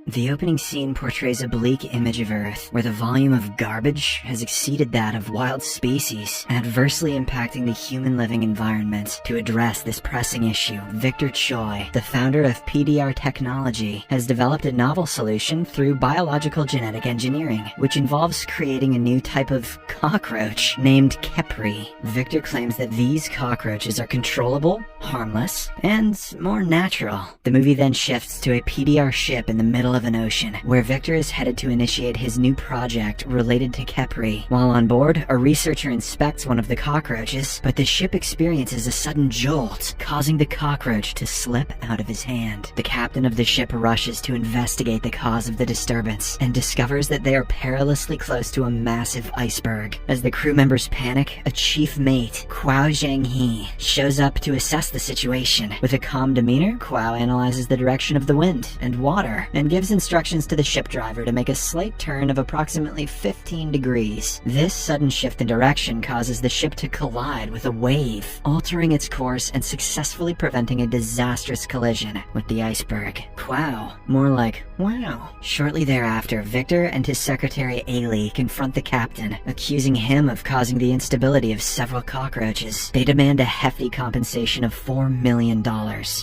The opening scene portrays a bleak image of Earth, where the volume of garbage has exceeded that of wild species, adversely impacting the human living environment. To address this pressing issue, Victor Choi, the founder of PDR Technology, has developed a novel solution through biological genetic engineering, which involves creating a new type of cockroach named Khepri. Victor claims that these cockroaches are controllable, harmless, and more natural. The movie then shifts to a PDR ship in the middle of an ocean, where Victor is headed to initiate his new project related to Khepri. While on board, a researcher inspects one of the cockroaches, but the ship experiences a sudden jolt, causing the cockroach to slip out of his hand. The captain of the ship rushes to investigate the cause of the disturbance, and discovers that they are perilously close to a massive iceberg. As the crew members panic, a chief mate, Zhang, shows up to assess the situation. With a calm demeanor, Quao analyzes the direction of the wind and water, and gives instructions to the ship driver to make a slight turn of approximately 15 degrees. This sudden shift in direction causes the ship to collide with a wave, altering its course and successfully preventing a disastrous collision with the iceberg. Quao, more like wow. Shortly thereafter, Victor and his secretary Ailey confront the captain, accusing him of causing the instability of several cockroaches. They demand a hefty compensation of $4 million.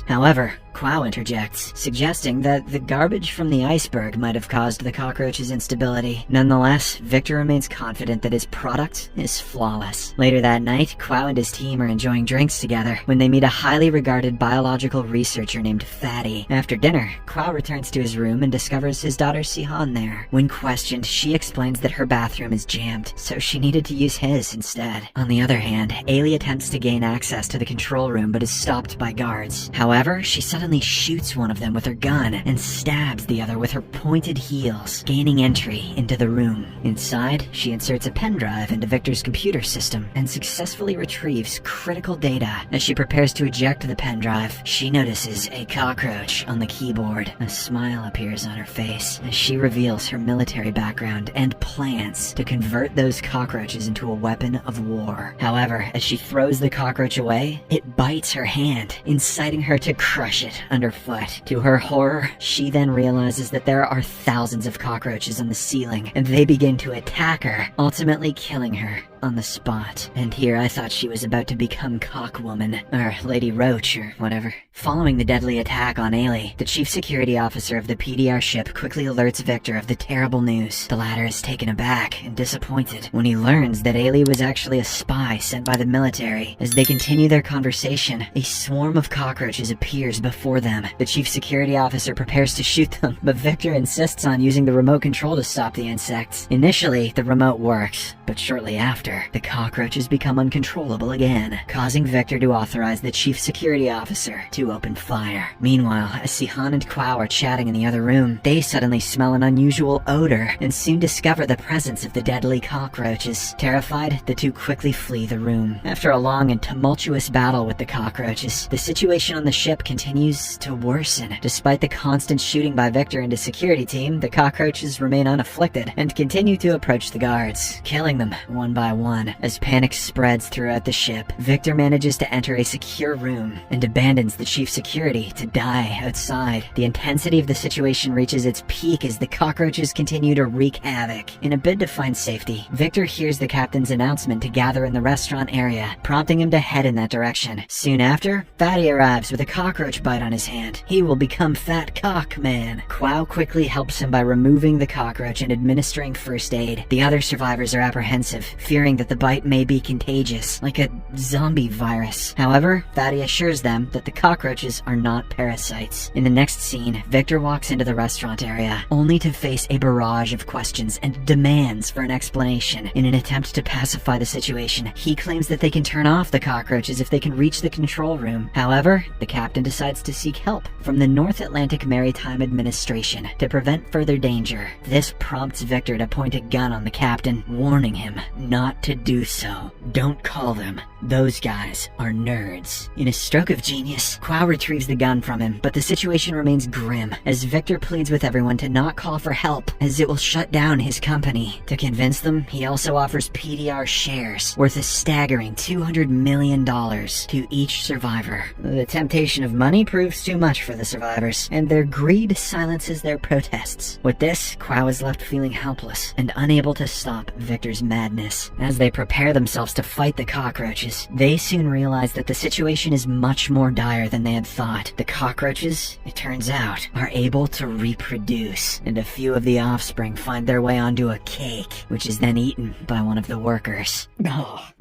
However, Quao interjects, suggesting that the garbage from the iceberg might have caused the cockroach's instability. Nonetheless, Victor remains confident that his product is flawless. Later that night, Quao and his team are enjoying drinks together when they meet a highly regarded biological researcher named Fatty. After dinner, Quao returns to his room and discovers his daughter Sihan there. When questioned, she explains that her bathroom is jammed, so she needed to use his instead. On the other hand, Ailey attempts to gain access to the control room but is stopped by guards. However, she suddenly shoots one of them with her gun and stabs the other with her pointed heels, gaining entry into the room. Inside, she inserts a pen drive into Victor's computer system and successfully retrieves critical data. As she prepares to eject the pen drive, she notices a cockroach on the keyboard. A smile appears on her face as she reveals her military background and plans to convert those cockroaches into a weapon of war. However, as she throws the cockroach away, it bites her hand, inciting her to crush it underfoot. To her horror, she then realizes that there are thousands of cockroaches on the ceiling, and they begin to attack her, ultimately killing her on the spot. And here I thought she was about to become Cockwoman, or Lady Roach, or whatever. Following the deadly attack on Ailey, the chief security officer of the PDR ship quickly alerts Victor of the terrible news. The latter is taken aback and disappointed when he learns that Ailey was actually a spy sent by the military. As they continue their conversation, a swarm of cockroaches appears before them. The chief security officer prepares to shoot them, but Victor insists on using the remote control to stop the insects. Initially, the remote works, but shortly after, the cockroaches become uncontrollable again, causing Victor to authorize the chief security officer to open fire. Meanwhile, as Sihan and Quao are chatting in the other room, they suddenly smell an unusual odor and soon discover the presence of the deadly cockroaches. Terrified, the two quickly flee the room. After a long and tumultuous battle with the cockroaches, the situation on the ship continues to worsen. Despite the constant shooting by Victor and his security team, the cockroaches remain unafflicted and continue to approach the guards, killing them one by one. As panic spreads throughout the ship, Victor manages to enter a secure room and abandons the chief security to die outside. The intensity of the situation reaches its peak as the cockroaches continue to wreak havoc. In a bid to find safety, Victor hears the captain's announcement to gather in the restaurant area, prompting him to head in that direction. Soon after, Fatty arrives with a cockroach bite on his hand. He will become Fat Cock Man. Quao quickly helps him by removing the cockroach and administering first aid. The other survivors are apprehensive, fearing that the bite may be contagious, like a zombie virus. However, Fatty assures them that the cockroaches are not parasites. In the next scene, Victor walks into the restaurant area, only to face a barrage of questions and demands for an explanation. In an attempt to pacify the situation, he claims that they can turn off the cockroaches if they can reach the control room. However, the captain decides to seek help from the North Atlantic Maritime Administration to prevent further danger. This prompts Victor to point a gun on the captain, warning him not to do so. Don't call them. Those guys are nerds. In a stroke of genius, Quao retrieves the gun from him, but the situation remains grim as Victor pleads with everyone to not call for help as it will shut down his company. To convince them, he also offers PDR shares worth a staggering $200 million to each survivor. The temptation of money proves too much for the survivors, and their greed silences their protests. With this, Quao is left feeling helpless and unable to stop Victor's madness. As they prepare themselves to fight the cockroaches, they soon realize that the situation is much more dire than they had thought. The cockroaches, it turns out, are able to reproduce, and a few of the offspring find their way onto a cake, which is then eaten by one of the workers.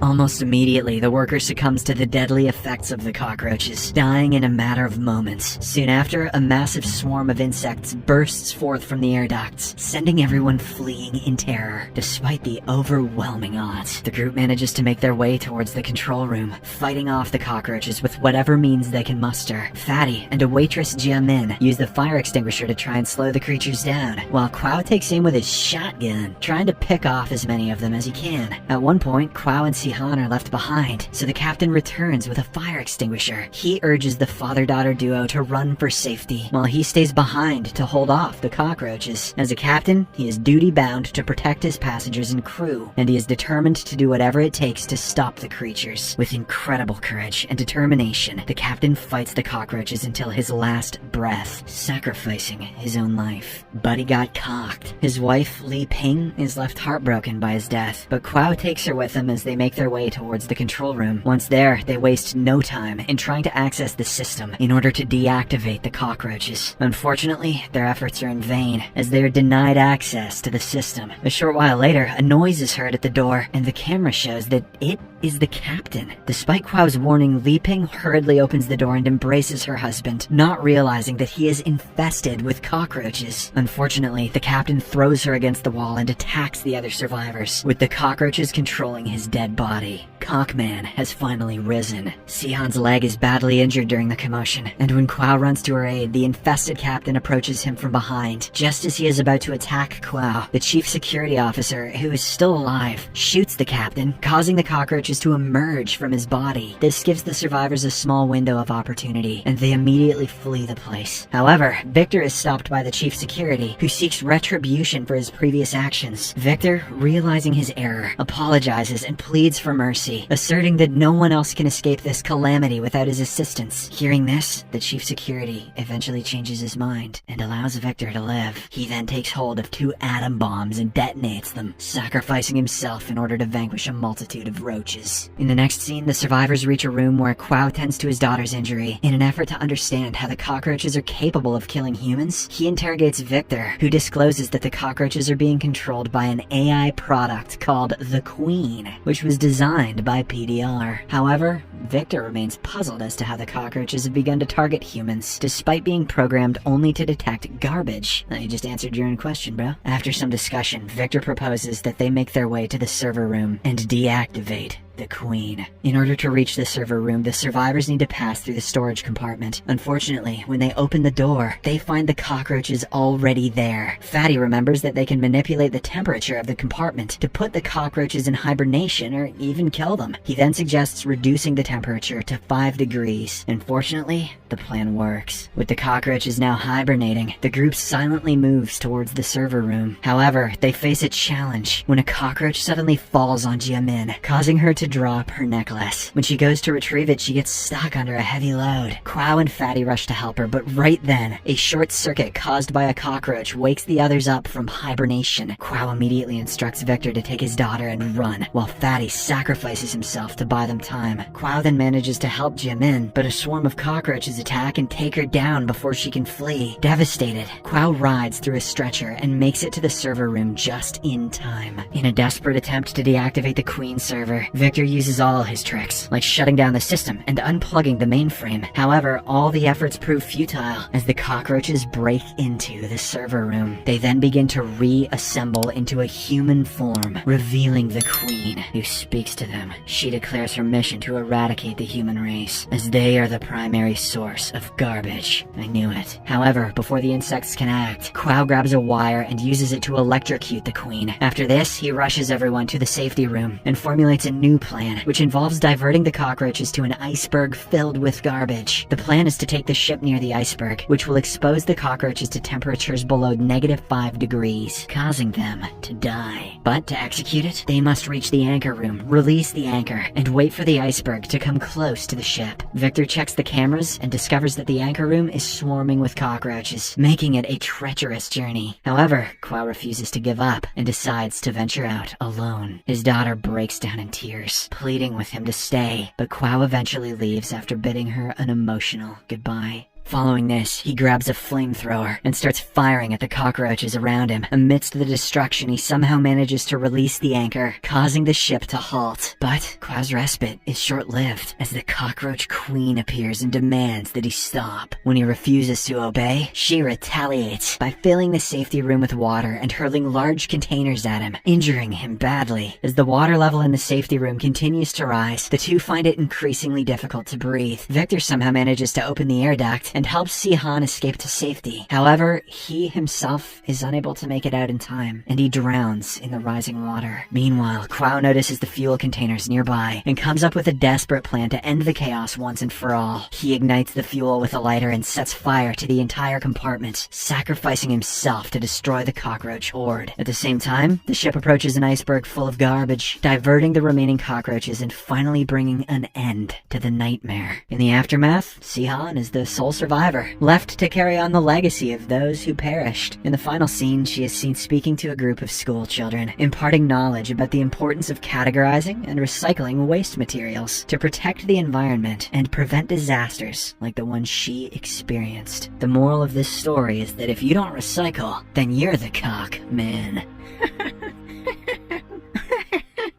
Almost immediately, the worker succumbs to the deadly effects of the cockroaches, dying in a matter of moments. Soon after, a massive swarm of insects bursts forth from the air ducts, sending everyone fleeing in terror. Despite the overwhelming odds, the group manages to make their way towards the control room, fighting off the cockroaches with whatever means they can muster. Fatty and a waitress, Jiamin, use the fire extinguisher to try and slow the creatures down, while Quao takes aim with his shotgun, trying to pick off as many of them as he can. At one point, Quao and Sihan are left behind, so the captain returns with a fire extinguisher. He urges the father-daughter duo to run for safety, while he stays behind to hold off the cockroaches. As a captain, he is duty-bound to protect his passengers and crew, and he is determined to do whatever it takes to stop the creatures. With incredible courage and determination, the captain fights the cockroaches until his last breath, sacrificing his own life. But he got cocked. His wife, Li Ping, is left heartbroken by his death, but Quao takes her with him as they make their way towards the control room. Once there, they waste no time in trying to access the system in order to deactivate the cockroaches. Unfortunately, their efforts are in vain, as they are denied access to the system. A short while later, a noise is heard at the door, and the camera shows that it is the captain. Despite Quao's warning, Li Ping hurriedly opens the door and embraces her husband, not realizing that he is infested with cockroaches. Unfortunately, the captain throws her against the wall and attacks the other survivors, with the cockroaches controlling his dead body. Cockman has finally risen. Sihan's leg is badly injured during the commotion, and when Quao runs to her aid, the infested captain approaches him from behind. Just as he is about to attack Quao, the chief security officer, who is still alive, shoots the captain, causing the cockroaches to emerge from his body. This gives the survivors a small window of opportunity, and they immediately flee the place. However, Victor is stopped by the chief security, who seeks retribution for his previous actions. Victor, realizing his error, apologizes and pleads for mercy, asserting that no one else can escape this calamity without his assistance. Hearing this, the chief security eventually changes his mind and allows Victor to live. He then takes hold of 2 atom bombs and detonates them, sacrificing himself in order to vanquish a multitude of roaches. In the next scene, the survivors reach a room where Quao tends to his daughter's injury. In an effort to understand how the cockroaches are capable of killing humans, he interrogates Victor, who discloses that the cockroaches are being controlled by an AI product called the Queen, which was designed by PDR. However, Victor remains puzzled as to how the cockroaches have begun to target humans, despite being programmed only to detect garbage. You just answered your own question, bro. After some discussion, Victor proposes that they make their way to the server room and deactivate the Queen. In order to reach the server room, the survivors need to pass through the storage compartment. Unfortunately, when they open the door, they find the cockroaches already there. Fatty remembers that they can manipulate the temperature of the compartment to put the cockroaches in hibernation or even kill them. He then suggests reducing the temperature to 5 degrees. Unfortunately, the plan works. With the cockroaches now hibernating, the group silently moves towards the server room. However, they face a challenge when a cockroach suddenly falls on Jiamin, causing her to drop her necklace. When she goes to retrieve it, she gets stuck under a heavy load. Quao and Fatty rush to help her, but right then, a short circuit caused by a cockroach wakes the others up from hibernation. Quao immediately instructs Victor to take his daughter and run, while Fatty sacrifices himself to buy them time. Quao then manages to help Jiamin, but a swarm of cockroaches attack and take her down before she can flee. Devastated, Quao rides through a stretcher and makes it to the server room just in time. In a desperate attempt to deactivate the Queen server, Victor uses all his tricks, like shutting down the system and unplugging the mainframe. However, all the efforts prove futile as the cockroaches break into the server room. They then begin to reassemble into a human form, revealing the Queen, who speaks to them. She declares her mission to eradicate the human race, as they are the primary source of garbage. I knew it. However, before the insects can act, Quao grabs a wire and uses it to electrocute the Queen. After this, he rushes everyone to the safety room and formulates a new plan, which involves diverting the cockroaches to an iceberg filled with garbage. The plan is to take the ship near the iceberg, which will expose the cockroaches to temperatures below -5 degrees, causing them to die. But to execute it, they must reach the anchor room, release the anchor, and wait for the iceberg to come close to the ship. Victor checks the cameras and discovers that the anchor room is swarming with cockroaches, making it a treacherous journey. However, Chao refuses to give up and decides to venture out alone. His daughter breaks down in tears, pleading with him to stay, but Chao eventually leaves after bidding her an emotional goodbye. Following this, he grabs a flamethrower and starts firing at the cockroaches around him. Amidst the destruction, he somehow manages to release the anchor, causing the ship to halt. But Chao's respite is short-lived, as the cockroach queen appears and demands that he stop. When he refuses to obey, she retaliates by filling the safety room with water and hurling large containers at him, injuring him badly. As the water level in the safety room continues to rise, the two find it increasingly difficult to breathe. Victor somehow manages to open the air duct and helps Si-Han escape to safety. However, he himself is unable to make it out in time, and he drowns in the rising water. Meanwhile, Chao notices the fuel containers nearby and comes up with a desperate plan to end the chaos once and for all. He ignites the fuel with a lighter and sets fire to the entire compartment, sacrificing himself to destroy the cockroach horde. At the same time, the ship approaches an iceberg full of garbage, diverting the remaining cockroaches and finally bringing an end to the nightmare. In the aftermath, Si-Han is the sole survivor, left to carry on the legacy of those who perished. In the final scene, she is seen speaking to a group of school children, imparting knowledge about the importance of categorizing and recycling waste materials to protect the environment and prevent disasters like the one she experienced. The moral of this story is that if you don't recycle, then you're the cock man.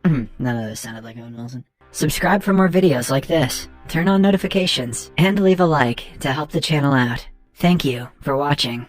None of those sounded like Owen Wilson. Subscribe for more videos like this, turn on notifications, and leave a like to help the channel out. Thank you for watching.